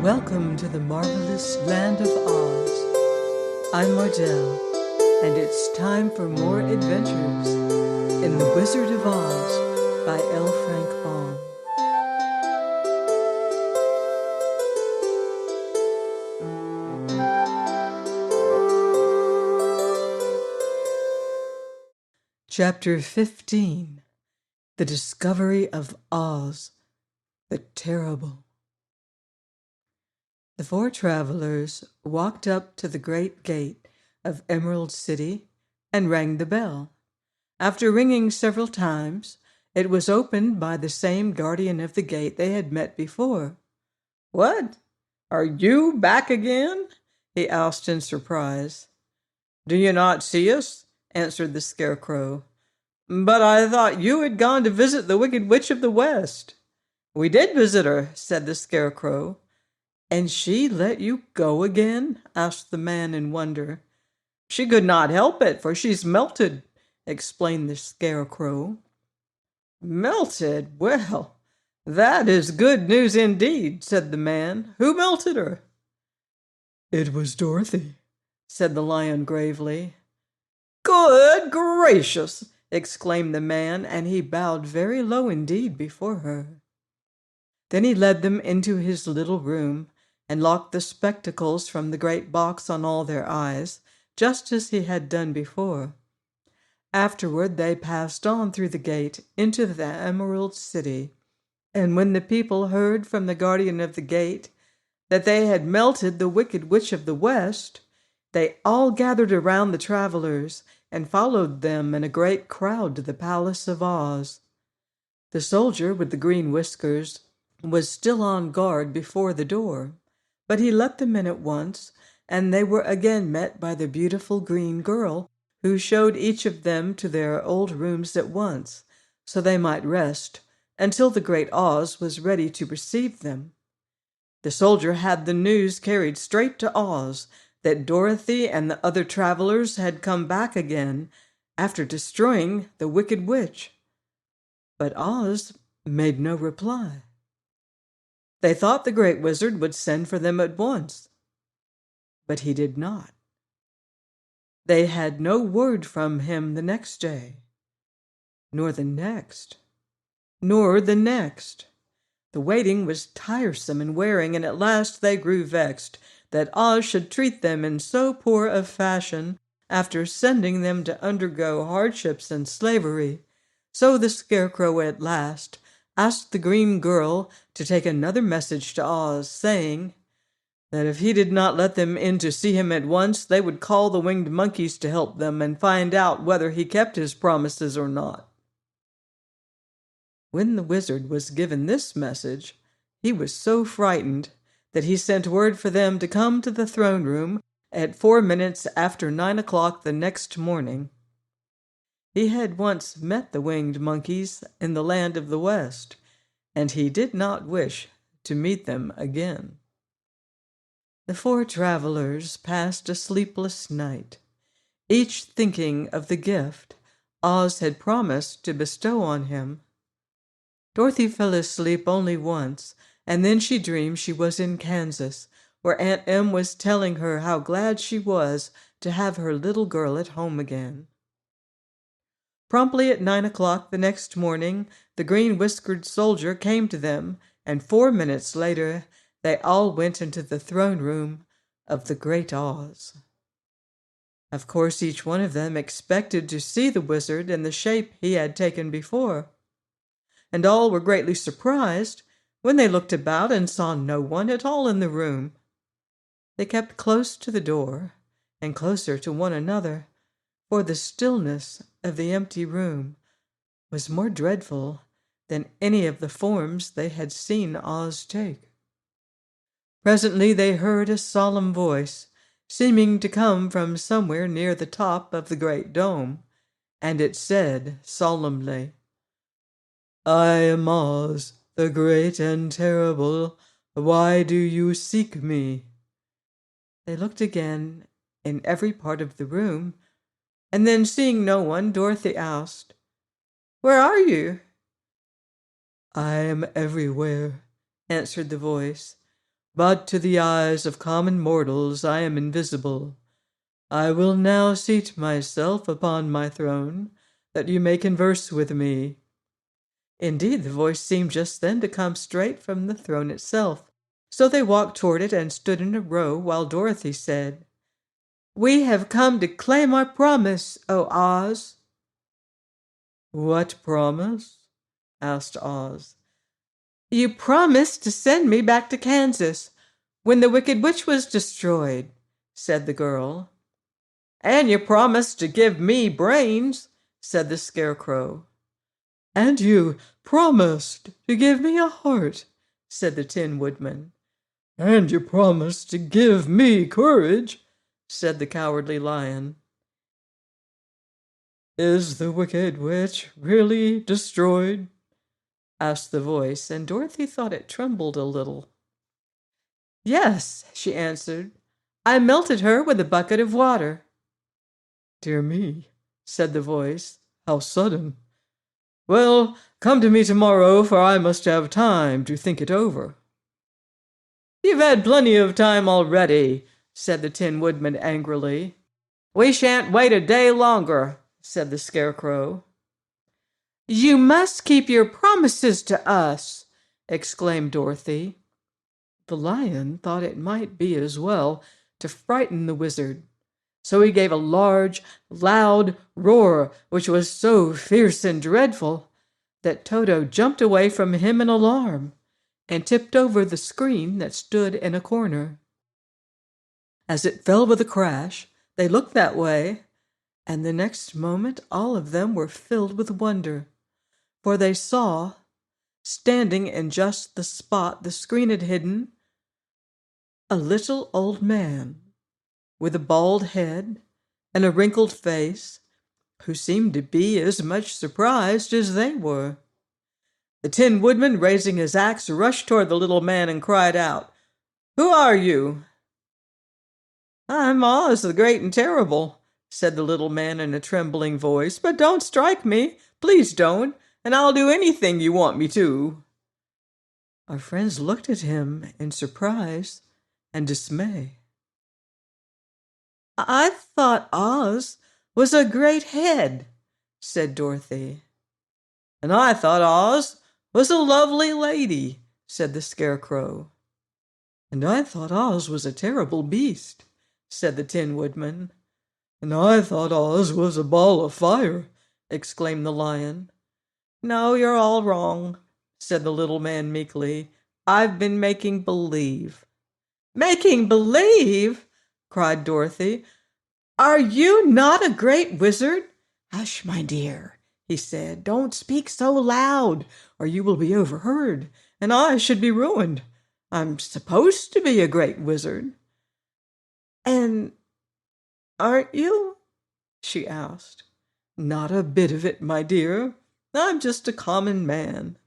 Welcome to the marvelous land of Oz. I'm Mardell, and it's time for more adventures in The Wizard of Oz by L. Frank Baum. Chapter 15. The Discovery of Oz, the Terrible. The four travelers walked up to the great gate of Emerald City and rang the bell. After ringing several times, it was opened by the same guardian of the gate they had met before. "What? Are you back again?" he asked in surprise. "Do you not see us?" answered the Scarecrow. "But I thought you had gone to visit the Wicked Witch of the West." "We did visit her," said the Scarecrow. "And she let you go again?" asked the man in wonder. "She could not help it, for she's melted," explained the Scarecrow. "Melted? Well, that is good news indeed," said the man. "Who melted her?" "It was Dorothy," said the lion gravely. "Good gracious!" exclaimed the man, and he bowed very low indeed before her. Then he led them into his little room and locked the spectacles from the great box on all their eyes, just as he had done before. Afterward they passed on through the gate into the Emerald City, and when the people heard from the guardian of the gate that they had melted the Wicked Witch of the West, they all gathered around the travelers and followed them in a great crowd to the Palace of Oz. The soldier with the green whiskers was still on guard before the door, but he let them in at once, and they were again met by the beautiful green girl, who showed each of them to their old rooms at once, so they might rest until the great Oz was ready to receive them. The soldier had the news carried straight to Oz that Dorothy and the other travelers had come back again after destroying the Wicked Witch. But Oz made no reply. They thought the great wizard would send for them at once, but he did not. They had no word from him the next day, nor the next, nor the next. The waiting was tiresome and wearing, and at last they grew vexed that Oz should treat them in so poor a fashion after sending them to undergo hardships and slavery. So the Scarecrow at last asked the green girl to take another message to Oz, saying that if he did not let them in to see him at once, they would call the winged monkeys to help them and find out whether he kept his promises or not. When the wizard was given this message, he was so frightened that he sent word for them to come to the throne room at 4 minutes after 9 o'clock the next morning. He had once met the winged monkeys in the land of the West, and he did not wish to meet them again. The four travelers passed a sleepless night, each thinking of the gift Oz had promised to bestow on him. Dorothy fell asleep only once, and then she dreamed she was in Kansas, where Aunt Em was telling her how glad she was to have her little girl at home again. Promptly at 9 o'clock the next morning, the green-whiskered soldier came to them, and 4 minutes later they all went into the throne room of the great Oz. Of course, each one of them expected to see the wizard in the shape he had taken before, and all were greatly surprised when they looked about and saw no one at all in the room. They kept close to the door and closer to one another, for the stillness of the empty room was more dreadful than any of the forms they had seen Oz take. Presently they heard a solemn voice, seeming to come from somewhere near the top of the great dome, and it said solemnly, "I am Oz, the great and terrible. Why do you seek me?" They looked again in every part of the room, and then seeing no one, Dorothy asked, "Where are you?" "I am everywhere," answered the voice, but to the eyes of common mortals I am invisible. I will now seat myself upon my throne, that you may converse with me." Indeed, the voice seemed just then to come straight from the throne itself, so they walked toward it and stood in a row while Dorothy said, "We have come to claim our promise, O Oz." "What promise?" asked Oz. "You promised to send me back to Kansas when the Wicked Witch was destroyed," said the girl. "And you promised to give me brains," said the Scarecrow. "And you promised to give me a heart," said the Tin Woodman. "And you promised to give me courage," said the Cowardly Lion. "Is the Wicked Witch really destroyed?" asked the voice, and Dorothy thought it trembled a little. "Yes," she answered. "I melted her with a bucket of water." "Dear me," said the voice. "How sudden. Well, come to me tomorrow, for I must have time to think it over." "You've had plenty of time already," said the Tin Woodman angrily. "We shan't wait a day longer," said the Scarecrow. "You must keep your promises to us," exclaimed Dorothy. The lion thought it might be as well to frighten the wizard, so he gave a large, loud roar, which was so fierce and dreadful that Toto jumped away from him in alarm and tipped over the screen that stood in a corner. As it fell with a crash, they looked that way, and the next moment all of them were filled with wonder, for they saw, standing in just the spot the screen had hidden, a little old man with a bald head and a wrinkled face, who seemed to be as much surprised as they were. The Tin Woodman, raising his axe, rushed toward the little man and cried out, "Who are you?" "I'm Oz the Great and Terrible," said the little man in a trembling voice, "but don't strike me, please don't, and I'll do anything you want me to." Our friends looked at him in surprise and dismay. "I thought Oz was a great head," said Dorothy. "And I thought Oz was a lovely lady," said the Scarecrow. "And I thought Oz was a terrible beast," said the Tin Woodman. "And I thought Oz was a ball of fire," exclaimed the Lion. "No, you're all wrong," said the little man meekly. "I've been making believe." "Making believe!" cried Dorothy. "Are you not a great wizard?" "Hush, my dear," he said. "Don't speak so loud, or you will be overheard, and I should be ruined. I'm supposed to be a great wizard." "And aren't you?" she asked. "Not a bit of it, my dear. I'm just a common man."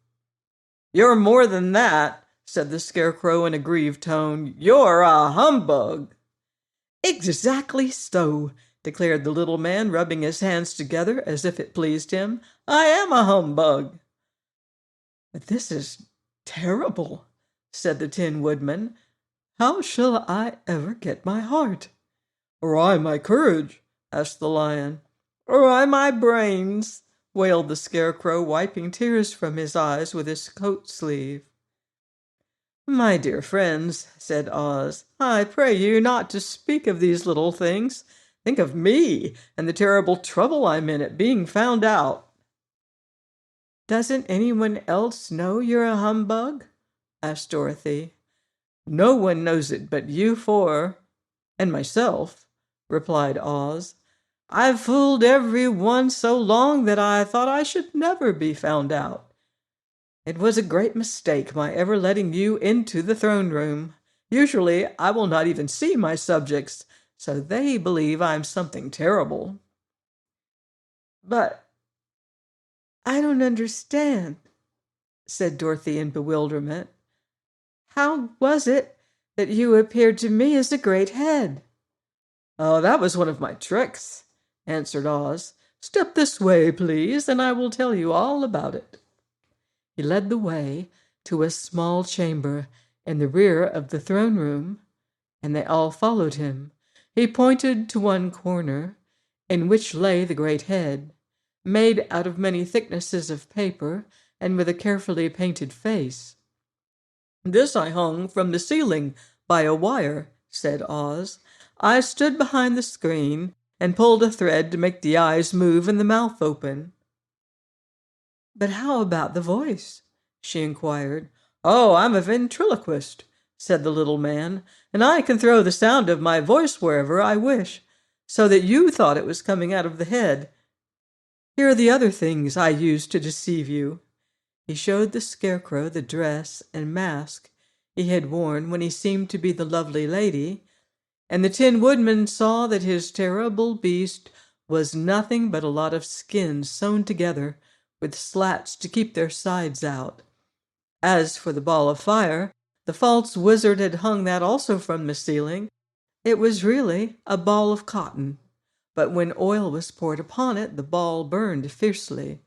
"You're more than that," said the Scarecrow in a grieved tone. "You're a humbug." "Exactly so," declared the little man, rubbing his hands together as if it pleased him. "I am a humbug." "But this is terrible," said the Tin Woodman. "How shall I ever get my heart?" "Or I my courage?" asked the Lion. "Or I my brains?" wailed the Scarecrow, wiping tears from his eyes with his coat sleeve. "My dear friends," said Oz, "I pray you not to speak of these little things. Think of me and the terrible trouble I'm in at being found out." "Doesn't anyone else know you're a humbug?" asked Dorothy. "No one knows it but you four and myself," replied Oz. "I've fooled every one so long that I thought I should never be found out. It was a great mistake my ever letting you into the throne room. Usually I will not even see my subjects, so they believe I'm something terrible." "But I don't understand," said Dorothy in bewilderment. "How was it that you appeared to me as a great head?" "Oh, that was one of my tricks," answered Oz. "Step this way, please, and I will tell you all about it." He led the way to a small chamber in the rear of the throne room, and they all followed him. He pointed to one corner, in which lay the great head, made out of many thicknesses of paper and with a carefully painted face. "This I hung from the ceiling by a wire," said Oz. "I stood behind the screen and pulled a thread to make the eyes move and the mouth open." "But how about the voice?" she inquired. "Oh, I'm a ventriloquist," said the little man, "and I can throw the sound of my voice wherever I wish, so that you thought it was coming out of the head. Here are the other things I used to deceive you." He showed the Scarecrow the dress and mask he had worn when he seemed to be the lovely lady, and the Tin Woodman saw that his terrible beast was nothing but a lot of skins sewn together with slats to keep their sides out. As for the ball of fire, the false wizard had hung that also from the ceiling. It was really a ball of cotton, but when oil was poured upon it, the ball burned fiercely.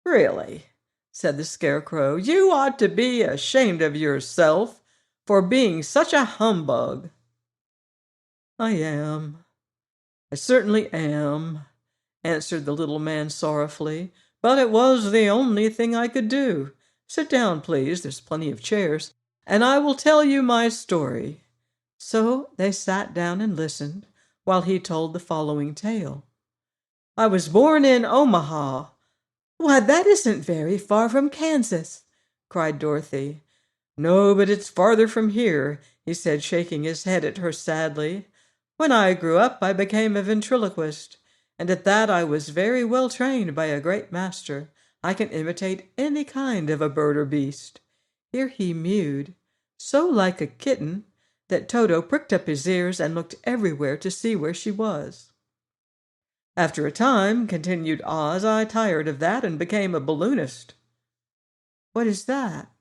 "Really," said the Scarecrow, "you ought to be ashamed of yourself for being such a humbug." "I am. I certainly am," answered the little man sorrowfully, "but it was the only thing I could do. Sit down, please, there's plenty of chairs, and I will tell you my story." So they sat down and listened while he told the following tale. "I was born in Omaha." "Why, that isn't very far from Kansas," cried Dorothy. "No, but it's farther from here," he said, shaking his head at her sadly. "When I grew up, I became a ventriloquist, and at that I was very well trained by a great master. I can imitate any kind of a bird or beast." Here he mewed, so like a kitten that Toto pricked up his ears and looked everywhere to see where she was. "After a time," continued Oz, "I tired of that and became a balloonist." "What is that?"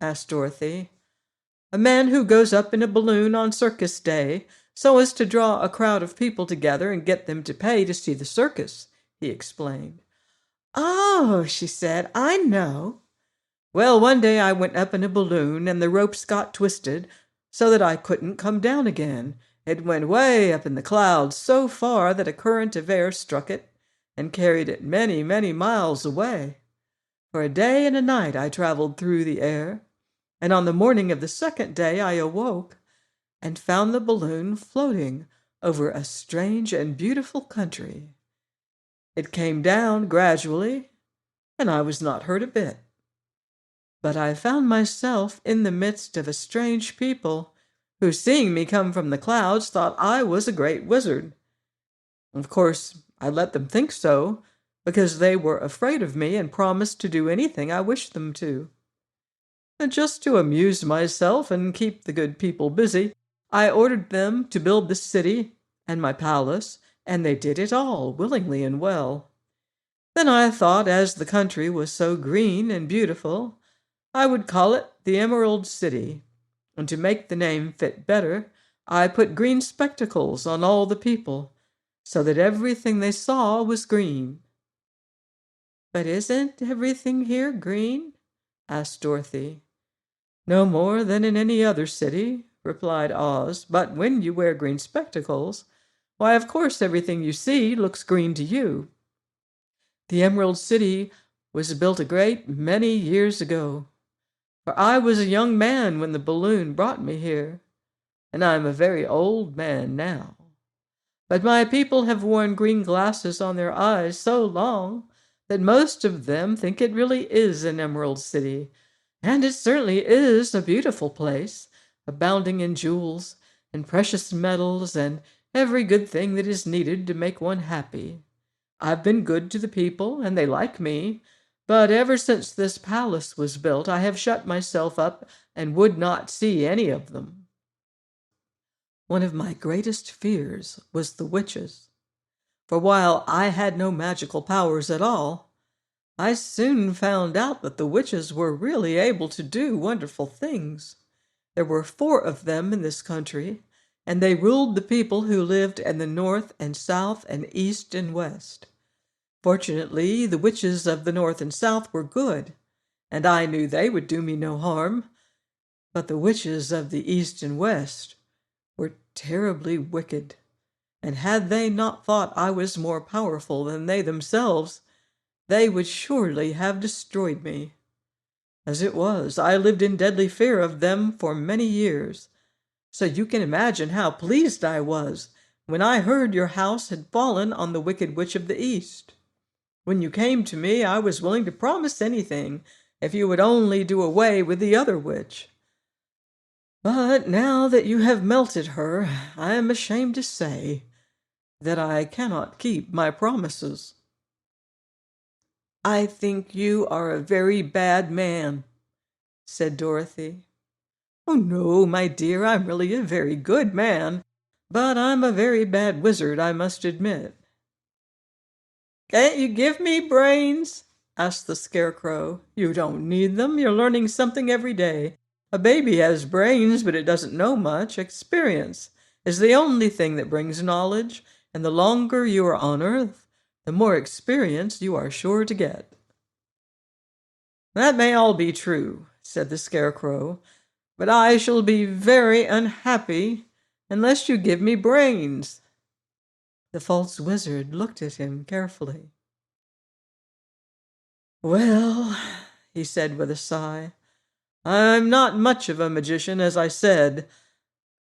asked Dorothy. "A man who goes up in a balloon on circus day so as to draw a crowd of people together and get them to pay to see the circus," he explained. "Oh," she said, "I know." "Well, one day I went up in a balloon and the ropes got twisted so that I couldn't come down again. It went way up in the clouds, so far that a current of air struck it and carried it many, many miles away. For a day and a night I traveled through the air, and on the morning of the second day I awoke and found the balloon floating over a strange and beautiful country. It came down gradually, and I was not hurt a bit. But I found myself in the midst of a strange people who, seeing me come from the clouds, thought I was a great wizard. Of course, I let them think so, because they were afraid of me and promised to do anything I wished them to. And just to amuse myself and keep the good people busy, I ordered them to build the city and my palace, and they did it all willingly and well. Then I thought, as the country was so green and beautiful, I would call it the Emerald City, and to make the name fit better, I put green spectacles on all the people, so that everything they saw was green." "But isn't everything here green?" asked Dorothy. "No more than in any other city," replied Oz, "but when you wear green spectacles, why, of course everything you see looks green to you. The Emerald City was built a great many years ago, for I was a young man when the balloon brought me here, and I am a very old man now. But my people have worn green glasses on their eyes so long that most of them think it really is an Emerald City, and it certainly is a beautiful place, abounding in jewels and precious metals and every good thing that is needed to make one happy. I've been good to the people, and they like me, but ever since this palace was built, I have shut myself up and would not see any of them. One of my greatest fears was the witches, for while I had no magical powers at all, I soon found out that the witches were really able to do wonderful things. There were 4 of them in this country, and they ruled the people who lived in the north and south and east and west. Fortunately, the witches of the north and south were good, and I knew they would do me no harm. But the witches of the East and West were terribly wicked, and had they not thought I was more powerful than they themselves, they would surely have destroyed me. As it was, I lived in deadly fear of them for many years, so you can imagine how pleased I was when I heard your house had fallen on the Wicked Witch of the East. When you came to me, I was willing to promise anything if you would only do away with the other witch. But now that you have melted her, I am ashamed to say that I cannot keep my promises." "I think you are a very bad man," said Dorothy. "Oh, no, my dear, I'm really a very good man, but I'm a very bad wizard, I must admit." "Can't you give me brains?" asked the Scarecrow. "You don't need them. You're learning something every day. A baby has brains, but it doesn't know much. Experience is the only thing that brings knowledge, and the longer you are on Earth, the more experience you are sure to get." "That may all be true," said the Scarecrow, "but I shall be very unhappy unless you give me brains." The false wizard looked at him carefully. "Well," he said with a sigh, "I'm not much of a magician, as I said,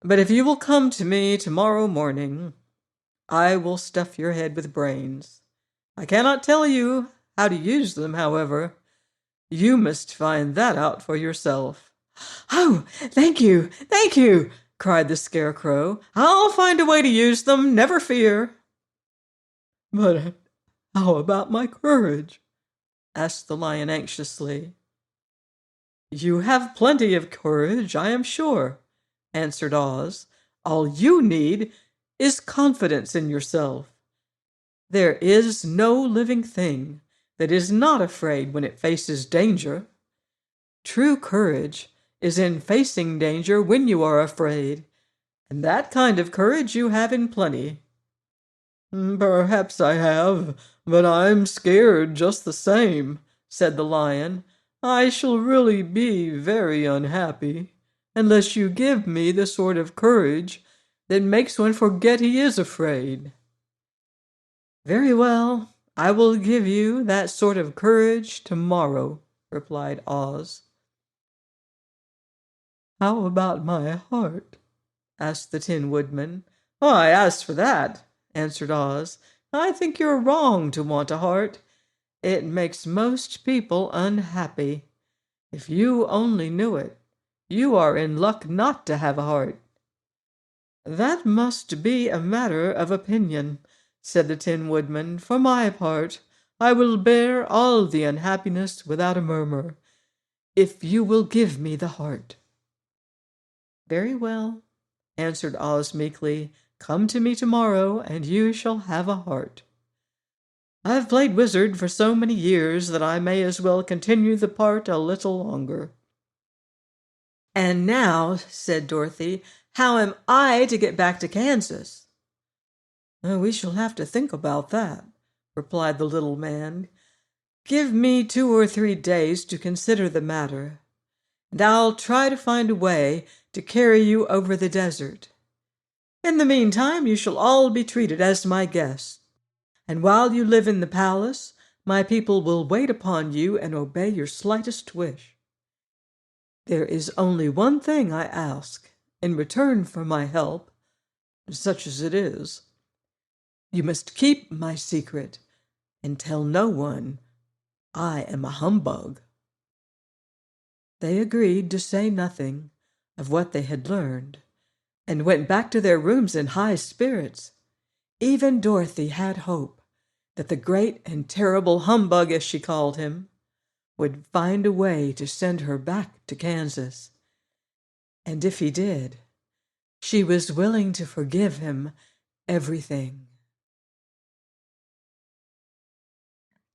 but if you will come to me tomorrow morning, I will stuff your head with brains. I cannot tell you how to use them, however. You must find that out for yourself." "Oh, thank you," cried the Scarecrow. "I'll find a way to use them, never fear." "But how about my courage?" asked the Lion anxiously. "You have plenty of courage, I am sure," answered Oz. "All you need is confidence in yourself. There is no living thing that is not afraid when it faces danger. True courage is in facing danger when you are afraid, and that kind of courage you have in plenty." "Perhaps I have, but I'm scared just the same," said the Lion. "I shall really be very unhappy unless you give me the sort of courage that makes one forget he is afraid." "Very well, I will give you that sort of courage tomorrow," replied Oz. "How about my heart?" asked the Tin Woodman. "Why, as for that," answered Oz, "I think you're wrong to want a heart. It makes most people unhappy. If you only knew it, you are in luck not to have a heart." "That must be a matter of opinion," said the Tin Woodman. "For my part, I will bear all the unhappiness without a murmur, if you will give me the heart." "Very well," answered Oz meekly. "Come to me tomorrow, and you shall have a heart. I've played wizard for so many years that I may as well continue the part a little longer." "And now," said Dorothy, "how am I to get back to Kansas?" "We shall have to think about that," replied the little man. "Give me 2 or 3 days to consider the matter, and I'll try to find a way to carry you over the desert. In the meantime, you shall all be treated as my guests, and while you live in the palace, my people will wait upon you and obey your slightest wish. There is only one thing I ask in return for my help, such as it is. You must keep my secret and tell no one I am a humbug." They agreed to say nothing of what they had learned, and went back to their rooms in high spirits. Even Dorothy had hope that the great and terrible humbug, as she called him, would find a way to send her back to Kansas. And if he did, she was willing to forgive him everything.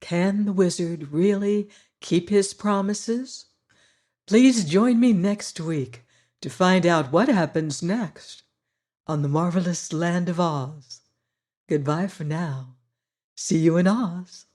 Can the wizard really keep his promises? Please join me next week to find out what happens next on the marvelous land of Oz. Goodbye for now. See you in Oz.